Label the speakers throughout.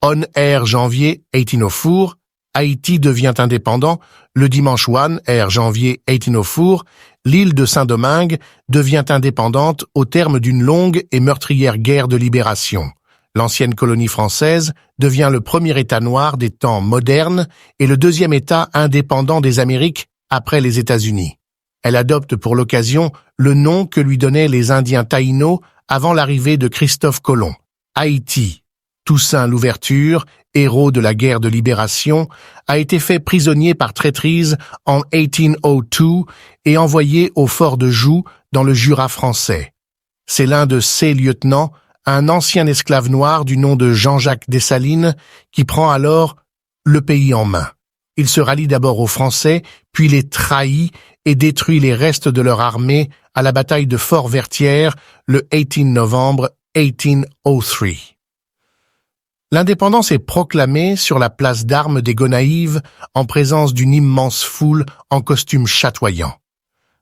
Speaker 1: On Air janvier 1804, Haïti devient indépendant. Le dimanche 1 Air janvier 1804, l'île de Saint-Domingue devient indépendante au terme d'une longue et meurtrière guerre de libération. L'ancienne colonie française devient le premier État noir des temps modernes et le deuxième État indépendant des Amériques après les États-Unis. Elle adopte pour l'occasion le nom que lui donnaient les Indiens taïnos avant l'arrivée de Christophe Colomb. Haïti, Toussaint Louverture, héros de la guerre de libération, a été fait prisonnier par traîtrise en 1802 et envoyé au fort de Joux dans le Jura français. C'est l'un de ses lieutenants, un ancien esclave noir du nom de Jean-Jacques Dessalines, qui prend alors le pays en main. Il se rallie d'abord aux Français, puis les trahit et détruit les restes de leur armée à la bataille de Fort-Vertières le 18 novembre 1803. L'indépendance est proclamée sur la place d'armes des Gonaïves en présence d'une immense foule en costume chatoyant.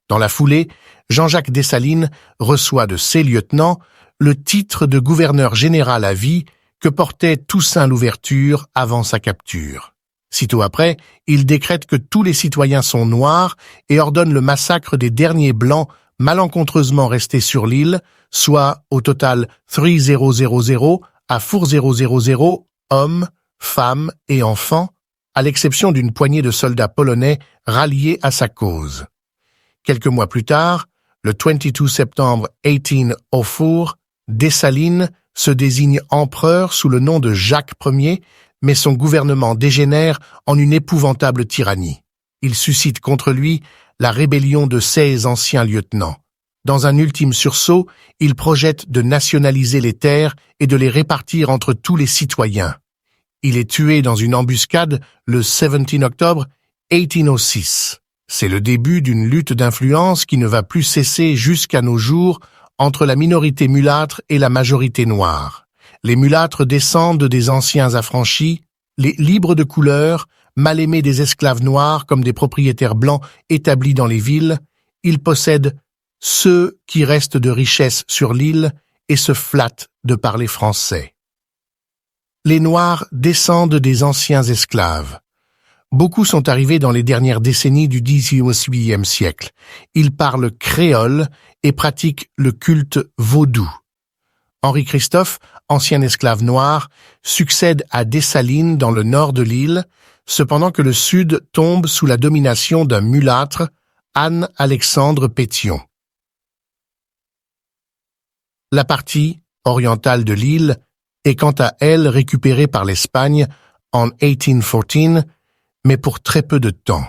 Speaker 1: Dans la foulée, Jean-Jacques Dessalines reçoit de ses lieutenants le titre de gouverneur général à vie que portait Toussaint Louverture avant sa capture. Sitôt après, il décrète que tous les citoyens sont noirs et ordonne le massacre des derniers blancs malencontreusement restés sur l'île, soit au total 3000 à 4000 hommes, femmes et enfants, à l'exception d'une poignée de soldats polonais ralliés à sa cause. Quelques mois plus tard, le 22 septembre 1804, Dessalines se désigne empereur sous le nom de Jacques Ier, mais son gouvernement dégénère en une épouvantable tyrannie. Il suscite contre lui la rébellion de ses anciens lieutenants. Dans un ultime sursaut, il projette de nationaliser les terres et de les répartir entre tous les citoyens. Il est tué dans une embuscade le 17 octobre 1806. C'est le début d'une lutte d'influence qui ne va plus cesser jusqu'à nos jours entre la minorité mulâtre et la majorité noire. Les mulâtres descendent des anciens affranchis, les libres de couleur, mal aimés des esclaves noirs comme des propriétaires blancs établis dans les villes. Ils possèdent ceux qui restent de richesse sur l'île et se flattent de parler français. Les Noirs descendent des anciens esclaves. Beaucoup sont arrivés dans les dernières décennies du XVIIIe siècle. Ils parlent créole et pratiquent le culte vaudou. Henri Christophe, ancien esclave noir, succède à Dessalines dans le nord de l'île, cependant que le sud tombe sous la domination d'un mulâtre, Anne-Alexandre Pétion. La partie orientale de l'île est quant à elle récupérée par l'Espagne en 1814, mais pour très peu de temps.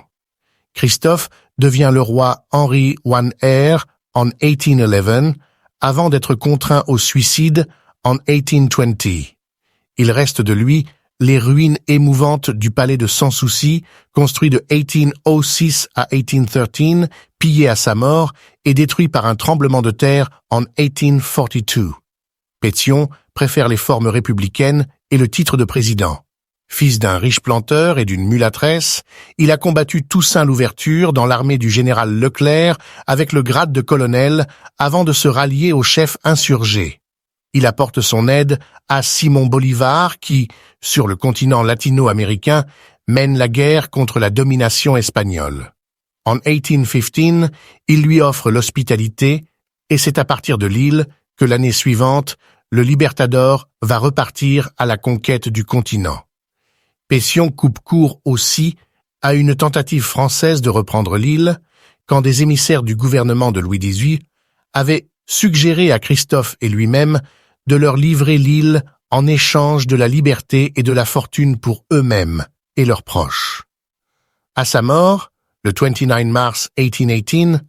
Speaker 1: Christophe devient le roi Henri I Air en 1811, avant d'être contraint au suicide en 1820. Il reste de lui les ruines émouvantes du palais de Sans Souci, construit de 1806 à 1813, pillé à sa mort et détruit par un tremblement de terre en 1842. Pétion préfère les formes républicaines et le titre de président. Fils d'un riche planteur et d'une mulâtresse, il a combattu Toussaint Louverture dans l'armée du général Leclerc avec le grade de colonel avant de se rallier au chef insurgé. Il apporte son aide à Simon Bolivar qui, sur le continent latino-américain, mène la guerre contre la domination espagnole. En 1815, il lui offre l'hospitalité et c'est à partir de l'île que l'année suivante, le Libertador va repartir à la conquête du continent. Pétion coupe court aussi à une tentative française de reprendre l'île quand des émissaires du gouvernement de Louis XVIII avaient suggéré à Christophe et lui-même de leur livrer l'île en échange de la liberté et de la fortune pour eux-mêmes et leurs proches. À sa mort, le 29 mars 1818,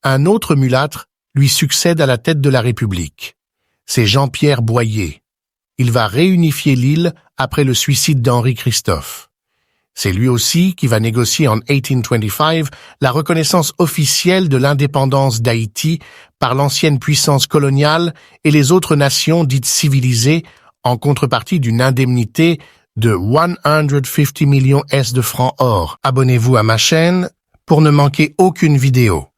Speaker 1: un autre mulâtre lui succède à la tête de la République. C'est Jean-Pierre Boyer. Il va réunifier l'île après le suicide d'Henri Christophe. C'est lui aussi qui va négocier en 1825 la reconnaissance officielle de l'indépendance d'Haïti par l'ancienne puissance coloniale et les autres nations dites civilisées en contrepartie d'une indemnité de 150 millions de francs or. Abonnez-vous à ma chaîne pour ne manquer aucune vidéo.